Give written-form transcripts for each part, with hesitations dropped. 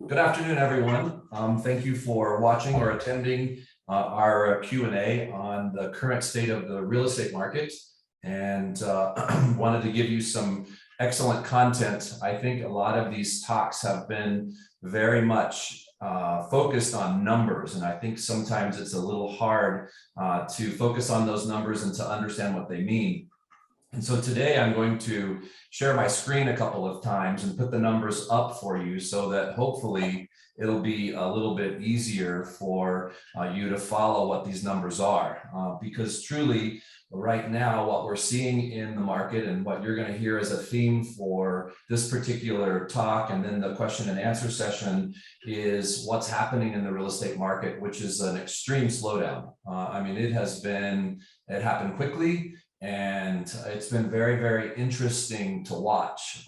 Good afternoon, everyone. Thank you for watching or attending our Q&A on the current state of the real estate market, and wanted to give you some excellent content. I think a lot of these talks have been very much focused on numbers, and I think sometimes it's a little hard to focus on those numbers and to understand what they mean. And so today I'm going to share my screen a couple of times and put the numbers up for you so that hopefully it'll be a little bit easier for you to follow what these numbers are. Because truly, right now, what we're seeing in the market and what you're going to hear as a theme for this particular talk and then the question and answer session is what's happening in the real estate market, which is an extreme slowdown. I mean, it happened quickly. And it's been very, very interesting to watch.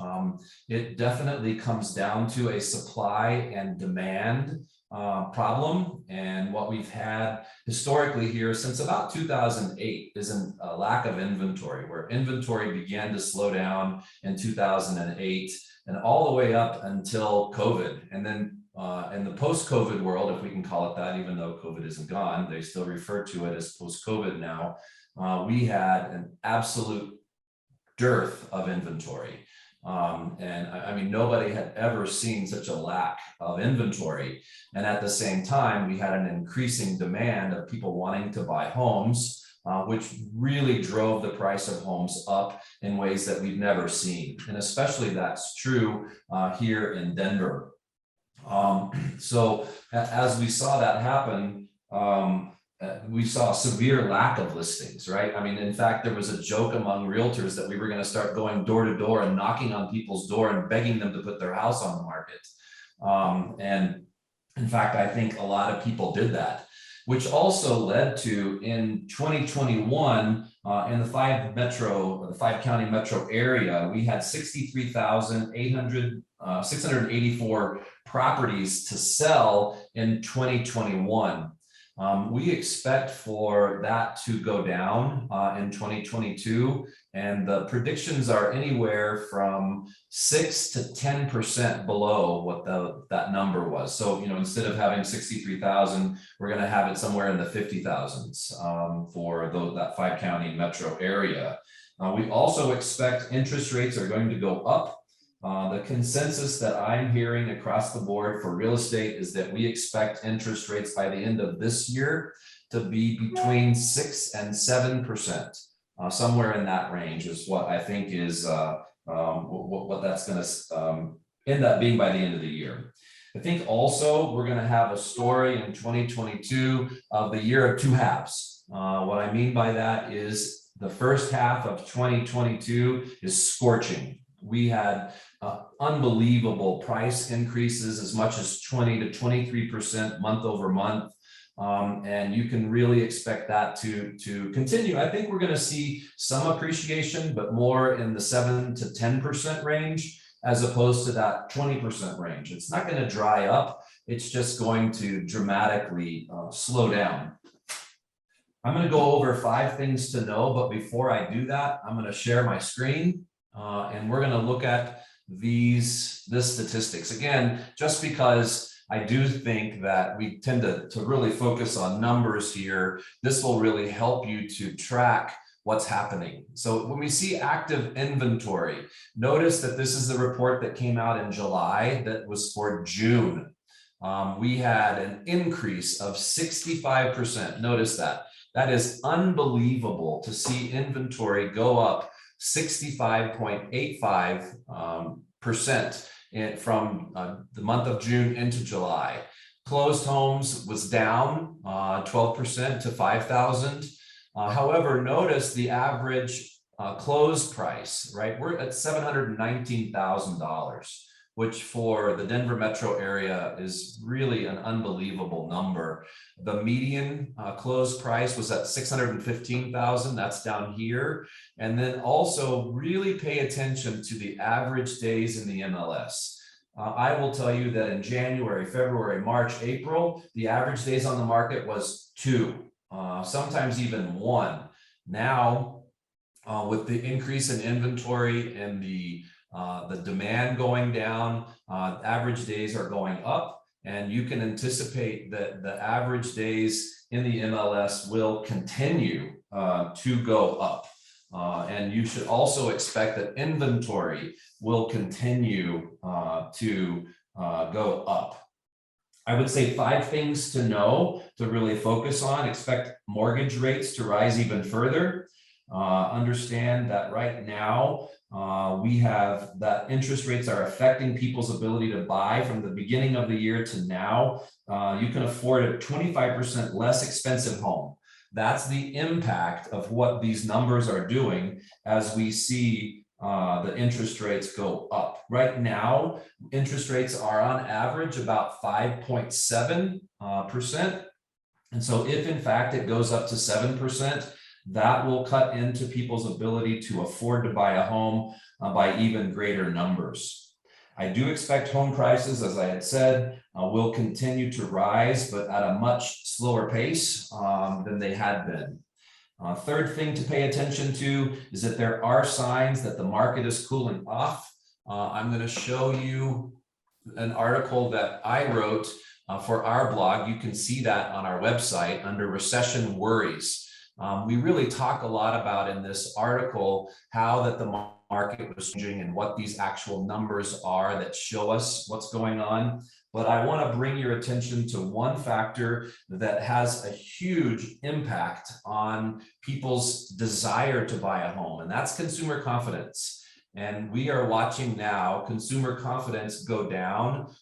It definitely comes down to a supply and demand problem. And what we've had historically here since about 2008 is a lack of inventory, where inventory began to slow down in 2008 and all the way up until COVID. And then in the post-COVID world, if we can call it that, even though COVID isn't gone, they still refer to it as post-COVID now. We had an absolute dearth of inventory. And I mean, nobody had ever seen such a lack of inventory. And at the same time, we had an increasing demand of people wanting to buy homes, which really drove the price of homes up in ways that we've never seen. And especially that's true here in Denver. So as we saw that happen, we saw a severe lack of listings, right? I mean, in fact, there was a joke among realtors that we were going to start going door to door and knocking on people's door and begging them to put their house on the market. And in fact, I think a lot of people did that, which also led to in 2021, in the five county metro area, we had 684 properties to sell in 2021. We expect for that to go down in 2022, and the predictions are anywhere from 6 to 10% below what that number was. So, you know, instead of having 63,000, we're going to have it somewhere in the 50,000s for that five county metro area. We also expect interest rates are going to go up. The consensus that I'm hearing across the board for real estate is that we expect interest rates by the end of this year to be between 6 and 7%. Somewhere in that range is what I think is what that's going to end up being by the end of the year. I think also we're going to have a story in 2022 of the year of two halves. What I mean by that is the first half of 2022 is scorching. We had unbelievable price increases, as much as 20 to 23% month over month. And you can really expect that to continue. I think we're going to see some appreciation, but more in the 7 to 10% range, as opposed to that 20% range. It's not going to dry up. It's just going to dramatically slow down. I'm going to go over 5 things to know, but before I do that, I'm going to share my screen. And we're going to look at this statistics. Again, just because I do think that we tend to really focus on numbers here, this will really help you to track what's happening. So when we see active inventory, notice that this is the report that came out in July that was for June. We had an increase of 65%. Notice that. That is unbelievable to see inventory go up 65.85% from the month of June into July. Closed homes was down 12% to 5,000. However, notice the average closed price, right? We're at $719,000, which for the Denver metro area is really an unbelievable number. The median closed price was at $615,000. That's down here. And then also really pay attention to the average days in the MLS. I will tell you that in January, February, March, April, the average days on the market was 2, sometimes even 1. Now, with the increase in inventory and the the demand going down, average days are going up, and you can anticipate that the average days in the MLS will continue to go up. And you should also expect that inventory will continue to go up. I would say 5 things to know to really focus on. Expect mortgage rates to rise even further. Understand that right now we have that interest rates are affecting people's ability to buy from the beginning of the year to now. You can afford a 25% less expensive home. That's the impact of what these numbers are doing as we see the interest rates go up. Right now, interest rates are on average about 5.7%. And so if in fact it goes up to 7%, that will cut into people's ability to afford to buy a home by even greater numbers. I do expect home prices, as I had said, will continue to rise, but at a much slower pace than they had been. Third thing to pay attention to is that there are signs that the market is cooling off. I'm going to show you an article that I wrote for our blog. You can see that on our website under recession worries. We really talk a lot about in this article how that the market was changing and what these actual numbers are that show us what's going on. But I want to bring your attention to one factor that has a huge impact on people's desire to buy a home, and that's consumer confidence. And we are watching now consumer confidence go down.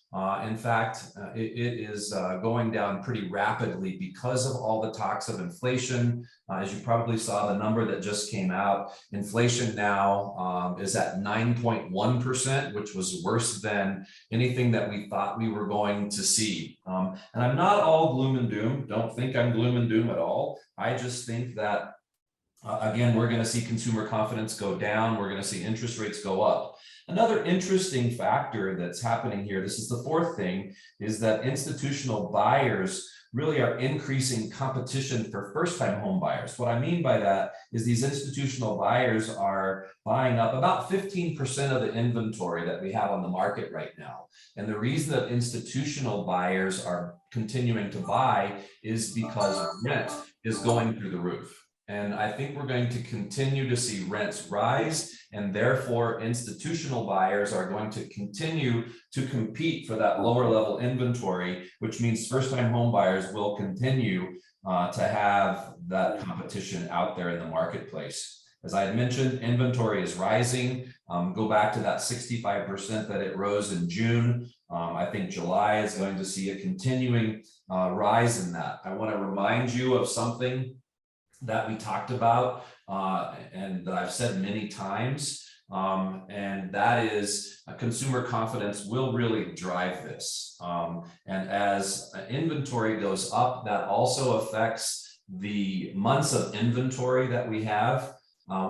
In fact, it is going down pretty rapidly because of all the talks of inflation. As you probably saw the number that just came out, inflation now is at 9.1%, which was worse than anything that we thought we were going to see. And I'm not all gloom and doom. Don't think I'm gloom and doom at all. I just think that again, we're going to see consumer confidence go down. We're going to see interest rates go up. Another interesting factor that's happening here, this is the fourth thing, is that institutional buyers really are increasing competition for first-time home buyers. What I mean by that is these institutional buyers are buying up about 15% of the inventory that we have on the market right now. And the reason that institutional buyers are continuing to buy is because rent is going through the roof. And I think we're going to continue to see rents rise, and therefore institutional buyers are going to continue to compete for that lower level inventory, which means first-time home buyers will continue to have that competition out there in the marketplace. As I had mentioned, inventory is rising. Go back to that 65% that it rose in June. I think July is going to see a continuing rise in that. I want to remind you of something that we talked about and that I've said many times, and that is consumer confidence will really drive this. And as inventory goes up, that also affects the months of inventory that we have.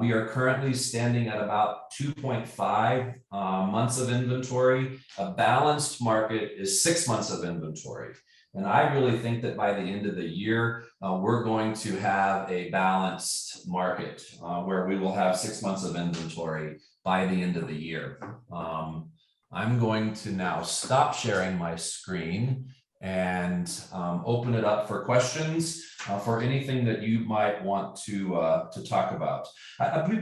We are currently standing at about 2.5 months of inventory. A balanced market is 6 months of inventory. And I really think that by the end of the year, we're going to have a balanced market where we will have 6 months of inventory by the end of the year. I'm going to now stop sharing my screen and open it up for questions for anything that you might want to talk about.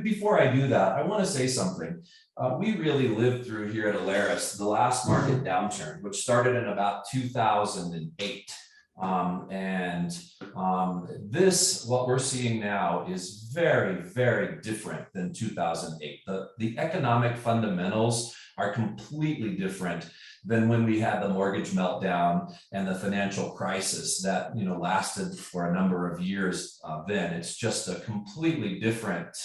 Before I do that, I want to say something. We really lived through here at Alaris the last market downturn, which started in about 2008. This, what we're seeing now, is very, very different than 2008. The economic fundamentals are completely different than when we had the mortgage meltdown and the financial crisis that lasted for a number of years. Then it's just a completely different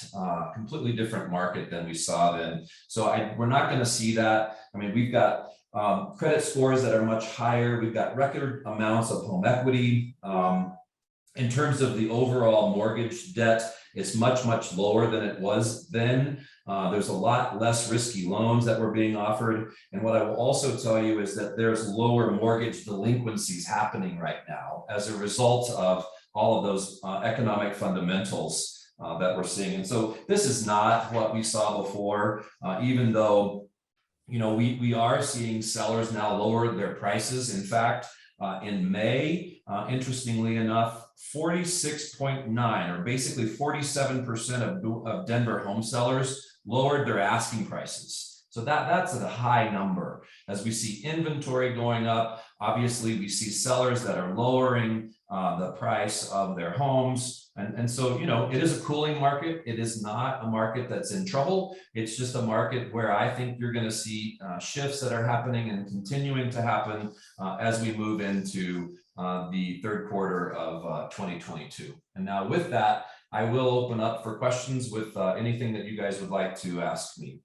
market than we saw then. So we're not going to see that. I mean, we've got credit scores that are much higher. We've got record amounts of home equity. In terms of the overall mortgage debt, it's much, much lower than it was then. There's a lot less risky loans that were being offered. And what I will also tell you is that there's lower mortgage delinquencies happening right now as a result of all of those economic fundamentals that we're seeing. And so this is not what we saw before, even though, you know, we are seeing sellers now lower their prices. In fact, in May, interestingly enough, 46.9 or basically 47% of Denver home sellers lowered their asking prices. So that's a high number. As we see inventory going up, obviously we see sellers that are lowering the price of their homes. And so, you know, it is a cooling market. It is not a market that's in trouble. It's just a market where I think you're going to see shifts that are happening and continuing to happen as we move into the third quarter of 2022. And now with that, I will open up for questions with anything that you guys would like to ask me.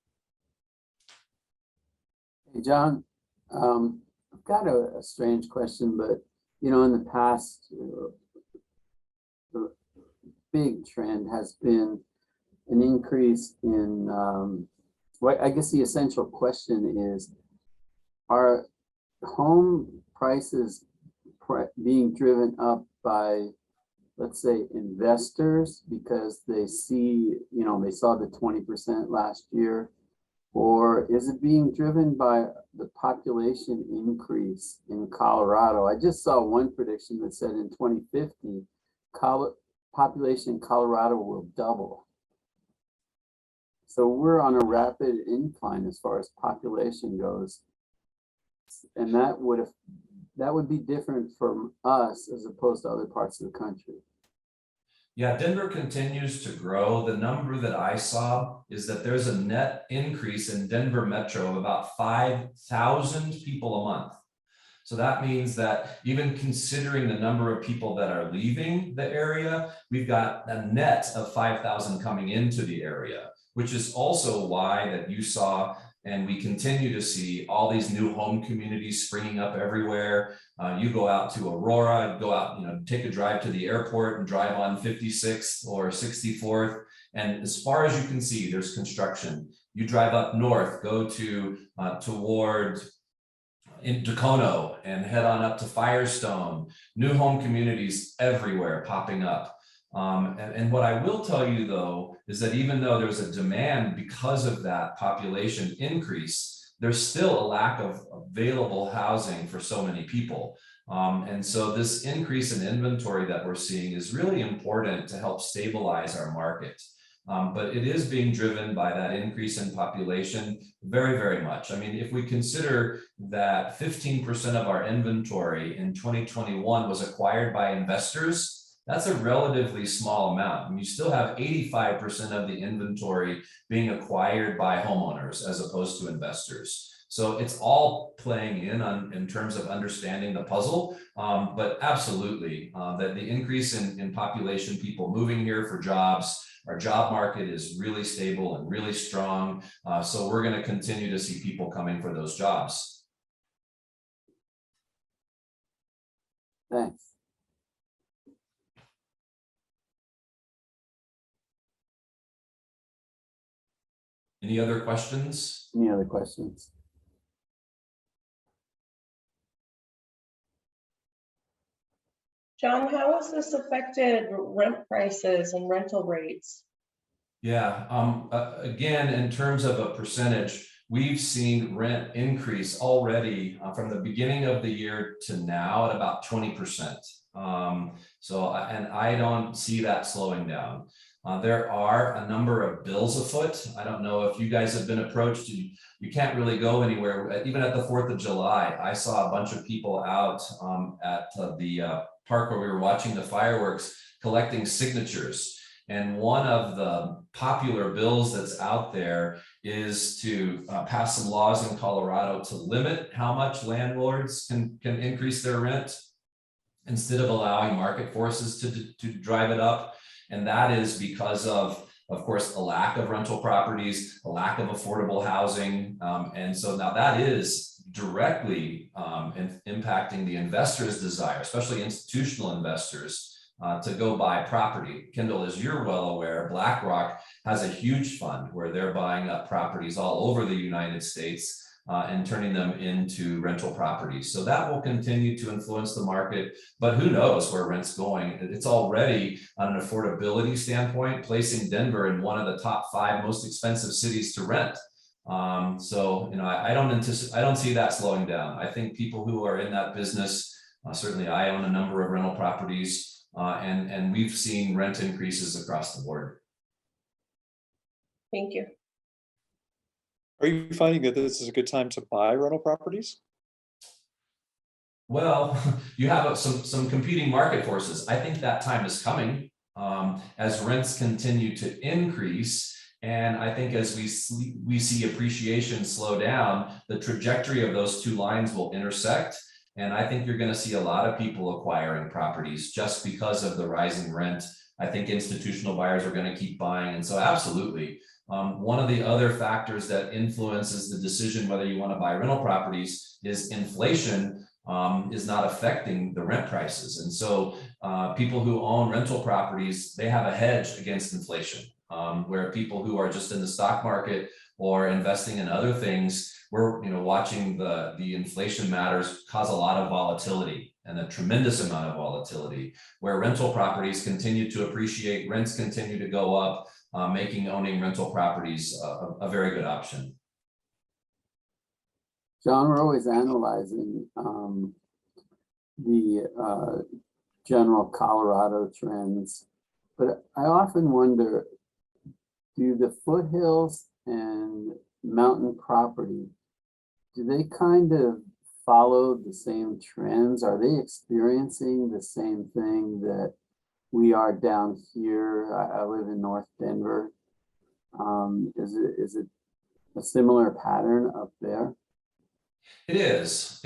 Hey, John, I've got a strange question, but you know, in the past, the big trend has been an increase in, well, I guess the essential question is, are home prices being driven up by, let's say, investors because they see, you know, they saw the 20% last year? Or is it being driven by the population increase in Colorado? I just saw one prediction that said in 2050, population in Colorado will double. So we're on a rapid incline as far as population goes. And that would be different from us as opposed to other parts of the country. Yeah, Denver continues to grow. The number that I saw is that there's a net increase in Denver Metro of about 5,000 people a month. So that means that even considering the number of people that are leaving the area, we've got a net of 5,000 coming into the area, which is also why that you saw and we continue to see all these new home communities springing up everywhere. You go out to Aurora, go out, you know, take a drive to the airport and drive on 56th or 64th. And as far as you can see, there's construction. You drive up north, go to toward in Dacono and head on up to Firestone, new home communities everywhere popping up. And what I will tell you though, is that even though there's a demand because of that population increase, there's still a lack of available housing for so many people. And so this increase in inventory that we're seeing is really important to help stabilize our market. But it is being driven by that increase in population very, very much. I mean, if we consider that 15% of our inventory in 2021 was acquired by investors, that's a relatively small amount. And you still have 85% of the inventory being acquired by homeowners as opposed to investors. So it's all playing in terms of understanding the puzzle, but absolutely that the increase in population, people moving here for jobs, our job market is really stable and really strong. So we're going to continue to see people coming for those jobs. Thanks. Any other questions? Any other questions? John, how has this affected rent prices and rental rates? Yeah, again, in terms of a percentage, we've seen rent increase already from the beginning of the year to now at about 20%. And I don't see that slowing down. There are a number of bills afoot. I don't know if you guys have been approached. You can't really go anywhere. Even at the 4th of July, I saw a bunch of people out at the park where we were watching the fireworks collecting signatures. And one of the popular bills that's out there is to pass some laws in Colorado to limit how much landlords can increase their rent instead of allowing market forces to drive it up. And that is because of course, a lack of rental properties, a lack of affordable housing. And so now that is directly impacting the investors' desire, especially institutional investors, to go buy property. Kendall, as you're well aware, BlackRock has a huge fund where they're buying up properties all over the United States. and turning them into rental properties. So that will continue to influence the market, but who knows where rent's going. It's already, on an affordability standpoint, placing Denver in one of the top 5 most expensive cities to rent. So, I don't see that slowing down. I think people who are in that business, certainly I own a number of rental properties, and we've seen rent increases across the board. Thank you. Are you finding that this is a good time to buy rental properties? Well, you have some competing market forces. I think that time is coming, as rents continue to increase. And I think as we see appreciation slow down, the trajectory of those two lines will intersect. And I think you're going to see a lot of people acquiring properties just because of the rising rent. I think institutional buyers are going to keep buying. And so absolutely. One of the other factors that influences the decision whether you want to buy rental properties is inflation is not affecting the rent prices. And so people who own rental properties, they have a hedge against inflation, where people who are just in the stock market or investing in other things, we're watching the inflation matters cause a lot of volatility and a tremendous amount of volatility, where rental properties continue to appreciate, rents continue to go up, making owning rental properties a very good option. John, we're always analyzing the general Colorado trends, but I often wonder, do the foothills and mountain property, do they kind of follow the same trends? Are they experiencing the same thing that we are down here? I live in North Denver. Is it a similar pattern up there? It is.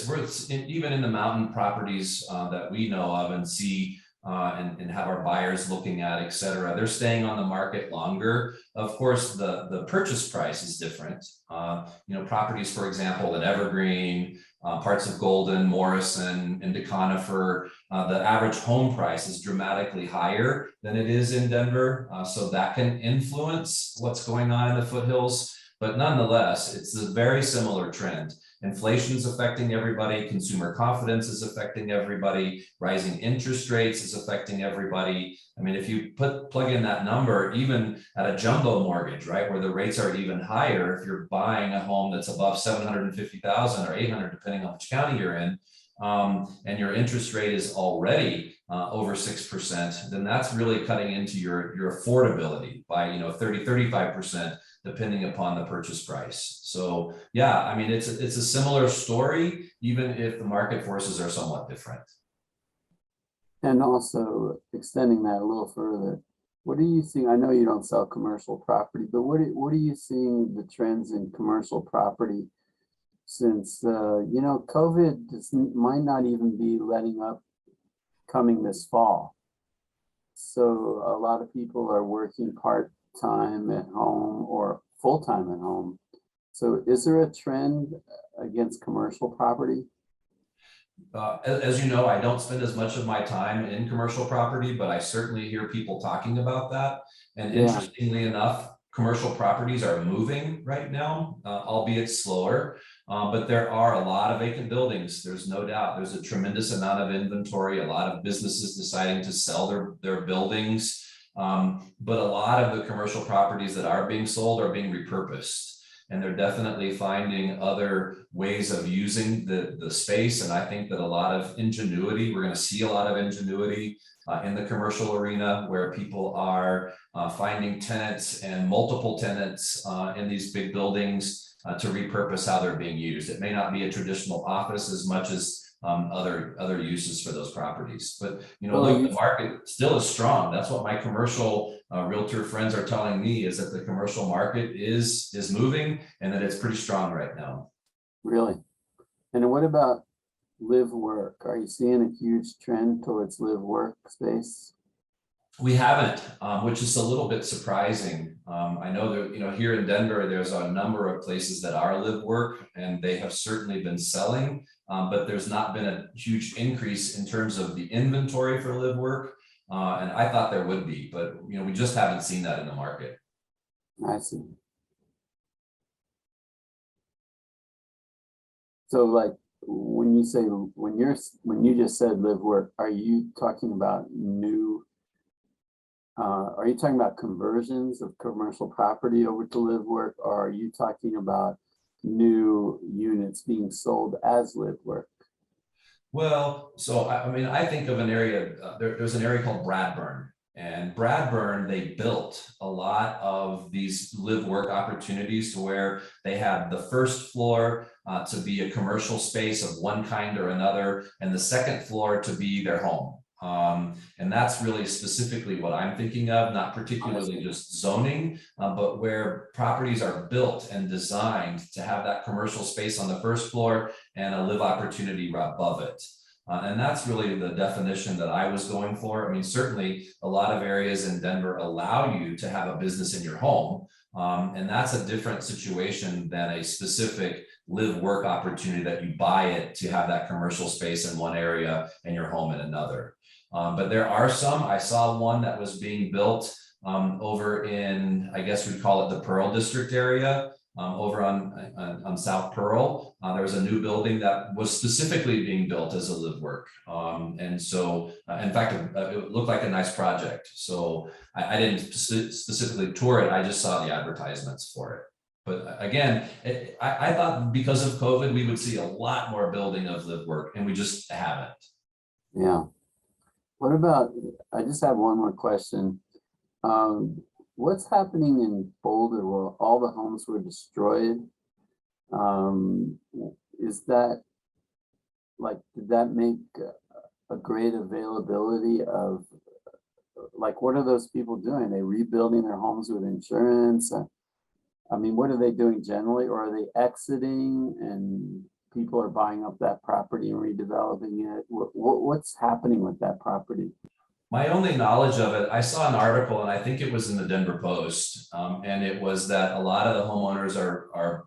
We're even in the mountain properties that we know of and see and have our buyers looking at, et cetera. They're staying on the market longer. Of course, the purchase price is different. Properties, for example, in Evergreen, parts of Golden, Morrison, and DeConifer, the average home price is dramatically higher than it is in Denver. So that can influence what's going on in the foothills. But nonetheless, it's a very similar trend. Inflation is affecting everybody. Consumer confidence is affecting everybody. Rising interest rates is affecting everybody. I mean, if you plug in that number, even at a jumbo mortgage, right, where the rates are even higher, if you're buying a home that's above 750,000 or 800, depending on which county you're in, and your interest rate is already over 6%, then that's really cutting into your affordability by 30-35%. Depending upon the purchase price. So yeah, I mean, it's a similar story, even if the market forces are somewhat different. And also extending that a little further, what are you seeing? I know you don't sell commercial property, but what are you seeing the trends in commercial property since COVID might not even be letting up coming this fall. So a lot of people are working part-time at home or full-time at home. So is there a trend against commercial property? As you know, I don't spend as much of my time in commercial property, but I certainly hear people talking about that. And interestingly enough, commercial properties are moving right now, albeit slower. But there are a lot of vacant buildings. There's no doubt. There's a tremendous amount of inventory, a lot of businesses deciding to sell their buildings. But a lot of the commercial properties that are being sold are being repurposed. And they're definitely finding other ways of using the space. And I think that a lot of ingenuity, we're going to see a lot of ingenuity in the commercial arena, where people are finding tenants and multiple tenants in these big buildings to repurpose how they're being used. It may not be a traditional office as much as other uses for those properties. But look, the market still is strong. That's what my commercial realtor friends are telling me, is that the commercial market is moving and that it's pretty strong right now. Really? And what about live work? Are you seeing a huge trend towards live work space? We haven't, which is a little bit surprising. I know that, here in Denver, there's a number of places that are live work, and they have certainly been selling, but there's not been a huge increase in terms of the inventory for live work. And I thought there would be, but we just haven't seen that in the market. I see. So like, when you say, when you just said live work, are you talking about new, are you talking about conversions of commercial property over to live work, or are you talking about new units being sold as live work? Well, so I mean, I think of an area, there's an area called Bradburn. And Bradburn, they built a lot of these live work opportunities to where they had the first floor to be a commercial space of one kind or another, and the second floor to be their home. And that's really specifically what I'm thinking of, not particularly just zoning, but where properties are built and designed to have that commercial space on the first floor and a live opportunity right above it. And that's really the definition that I was going for. I mean, certainly a lot of areas in Denver allow you to have a business in your home. And that's a different situation than a specific live work opportunity that you buy it to have that commercial space in one area and your home in another. But there are some. I saw one that was being built over in, I guess we'd call it the Pearl District area, over on South Pearl. There was a new building that was specifically being built as a live work. And so, in fact, it looked like a nice project. So I didn't specifically tour it. I just saw the advertisements for it. But again, I thought because of COVID, we would see a lot more building of live work, and we just haven't. Yeah. What about, I just have one more question. What's happening in Boulder where all the homes were destroyed? Is that, like, did that make a great availability of, like, what are those people doing? Are they rebuilding their homes with insurance? I mean, what are they doing generally? Or are they exiting and people are buying up that property and redeveloping it? What's happening with that property? My only knowledge of it, I saw an article, and I think it was in the Denver Post, and it was that a lot of the homeowners are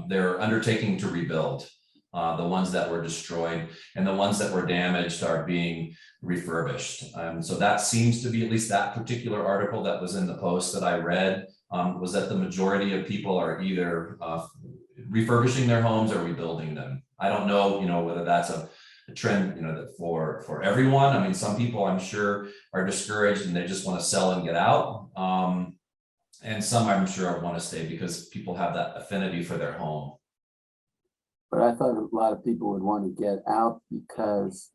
they're undertaking to rebuild the ones that were destroyed, and the ones that were damaged are being refurbished. So that seems to be, at least that particular article that was in the Post that I read, was that the majority of people are either refurbishing their homes or rebuilding them. I don't know, whether that's a trend, that for everyone. I mean, some people I'm sure are discouraged and they just want to sell and get out. And some I'm sure want to stay because people have that affinity for their home. But I thought a lot of people would want to get out because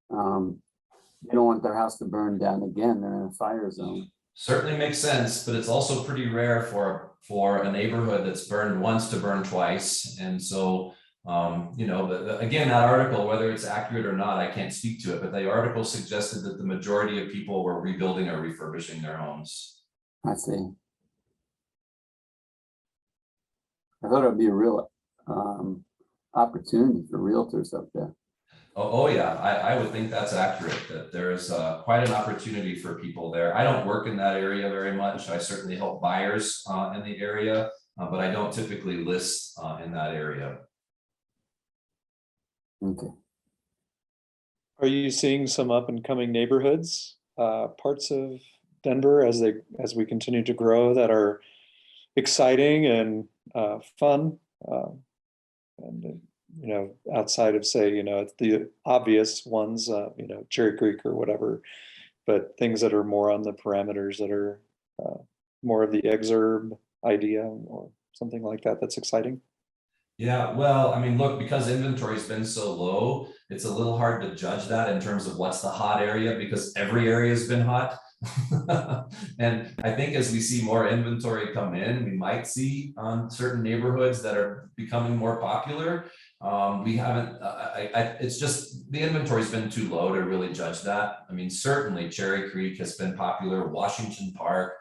they don't want their house to burn down again. They're in a fire zone. Certainly makes sense, but it's also pretty rare for a neighborhood that's burned once to burn twice. And so but again, that article, whether it's accurate or not, I can't speak to it, but the article suggested that the majority of people were rebuilding or refurbishing their homes. I see. I thought it would be a real opportunity for realtors up there. Oh yeah, I would think that's accurate, that there's quite an opportunity for people there. I don't work in that area very much. I certainly help buyers in the area, but I don't typically list in that area. Okay. Are you seeing some up and coming neighborhoods, parts of Denver as we continue to grow that are exciting and fun? And outside of, say, the obvious ones, Cherry Creek or whatever, but things that are more on the parameters that are more of the exurb idea or something like that, that's exciting. Yeah, well, I mean, look, because inventory's been so low, it's a little hard to judge that in terms of what's the hot area, because every area has been hot. And I think as we see more inventory come in, we might see certain neighborhoods that are becoming more popular. We haven't, it's just the inventory's been too low to really judge that. I mean, certainly Cherry Creek has been popular, Washington Park,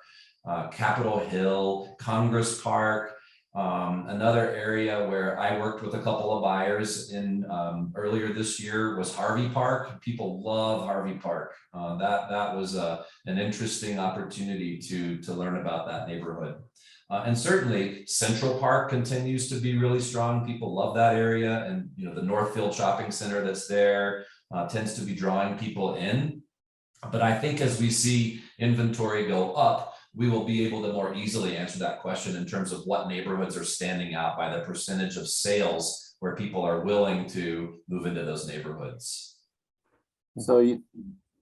Capitol Hill, Congress Park. Another area where I worked with a couple of buyers in earlier this year was Harvey Park. People love Harvey Park. That was an interesting opportunity to learn about that neighborhood. And certainly Central Park continues to be really strong. People love that area, and the Northfield Shopping Center that's there tends to be drawing people in. But I think as we see inventory go up, we will be able to more easily answer that question in terms of what neighborhoods are standing out by the percentage of sales where people are willing to move into those neighborhoods. So you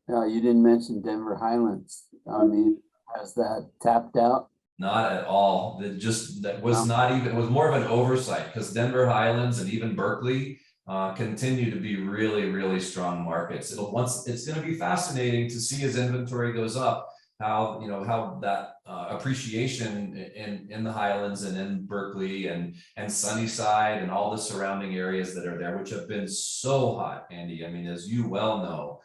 didn't mention Denver Highlands. I mean, has that tapped out? Not at all. That was No. not even, it was more of an oversight, because Denver Highlands and even Berkeley continue to be really, really strong markets. It's going to be fascinating to see as inventory goes up, how that appreciation in the Highlands and in Berkeley and Sunnyside and all the surrounding areas that are there, which have been so hot, Andy. I mean, as you well know,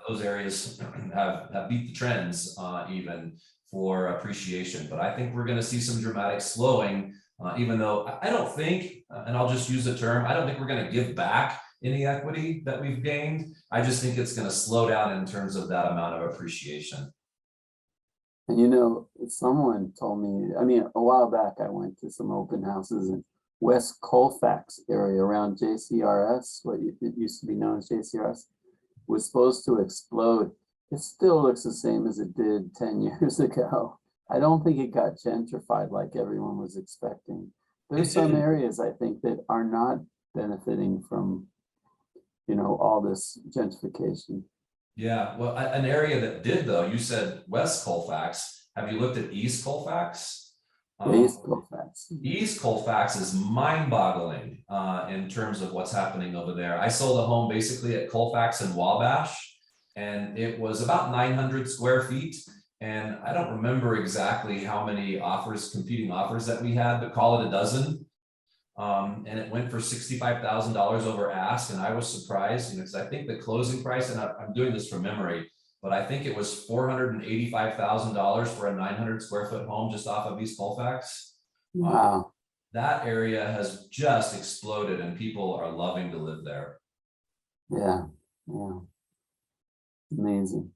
those areas have beat the trends even for appreciation. But I think we're going to see some dramatic slowing, even though I don't think, and I'll just use the term, I don't think we're going to give back any equity that we've gained. I just think it's going to slow down in terms of that amount of appreciation. And someone told me, I mean, a while back, I went to some open houses in West Colfax area around JCRS, it used to be known as JCRS, was supposed to explode. It still looks the same as it did 10 years ago. I don't think it got gentrified like everyone was expecting. There's some areas, I think, that are not benefiting from, all this gentrification. Yeah, well, an area that did, though, you said West Colfax. Have you looked at East Colfax? East Colfax. East Colfax is mind-boggling in terms of what's happening over there. I sold a home basically at Colfax and Wabash, and it was about 900 square feet. And I don't remember exactly how many competing offers that we had, but call it a dozen. And it went for $65,000 over ask. And I was surprised, because I think the closing price, and I'm doing this from memory, but I think it was $485,000 for a 900 square foot home just off of East Colfax. Wow. That area has just exploded and people are loving to live there. Yeah. Amazing.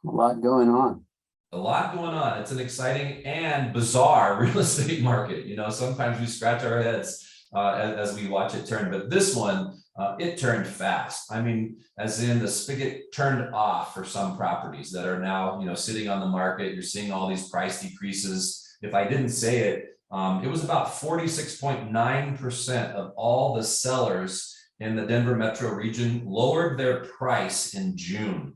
A lot going on. A lot going on. It's an exciting and bizarre real estate market. Sometimes we scratch our heads as we watch it turn, but this one, it turned fast. I mean, as in the spigot turned off for some properties that are now, sitting on the market. You're seeing all these price decreases. If I didn't say it, it was about 46.9% of all the sellers in the Denver metro region lowered their price in June.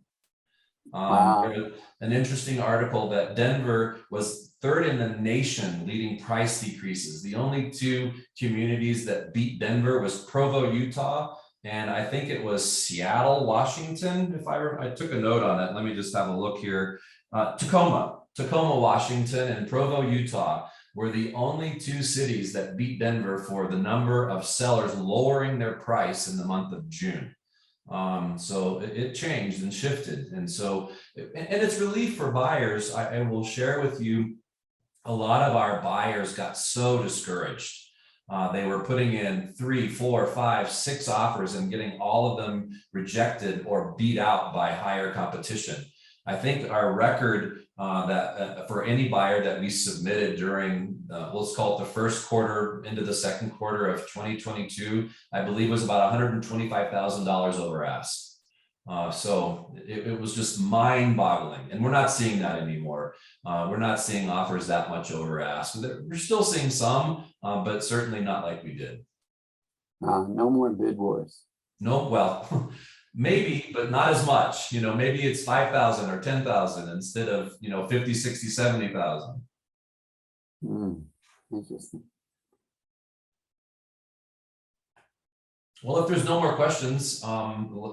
Wow. An interesting article that Denver was third in the nation leading price decreases. The only two communities that beat Denver was Provo, Utah, and I think it was Seattle, Washington. I took a note on it. Let me just have a look here. Tacoma, Washington, and Provo, Utah were the only two cities that beat Denver for the number of sellers lowering their price in the month of June. So it changed and shifted. And so, and it's relief for buyers. I will share with you, a lot of our buyers got so discouraged. They were putting in 3, 4, 5, 6 offers and getting all of them rejected or beat out by higher competition. I think our record for any buyer that we submitted during, let's call it the first quarter into the second quarter of 2022, I believe was about $125,000 over ask. So it was just mind-boggling, and we're not seeing that anymore. We're not seeing offers that much over ask. We're still seeing some, but certainly not like we did. No more bid wars. No, well, maybe, but not as much. Maybe it's 5,000 or 10,000 instead of 50, 60, 70,000. Interesting. Well, if there's no more questions,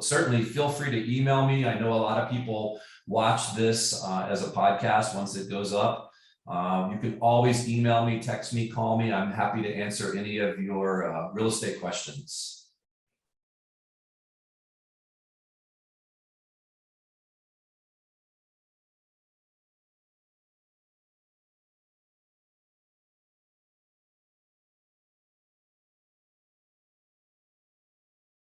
certainly feel free to email me. I know a lot of people watch this as a podcast once it goes up. You can always email me, text me, call me. I'm happy to answer any of your real estate questions.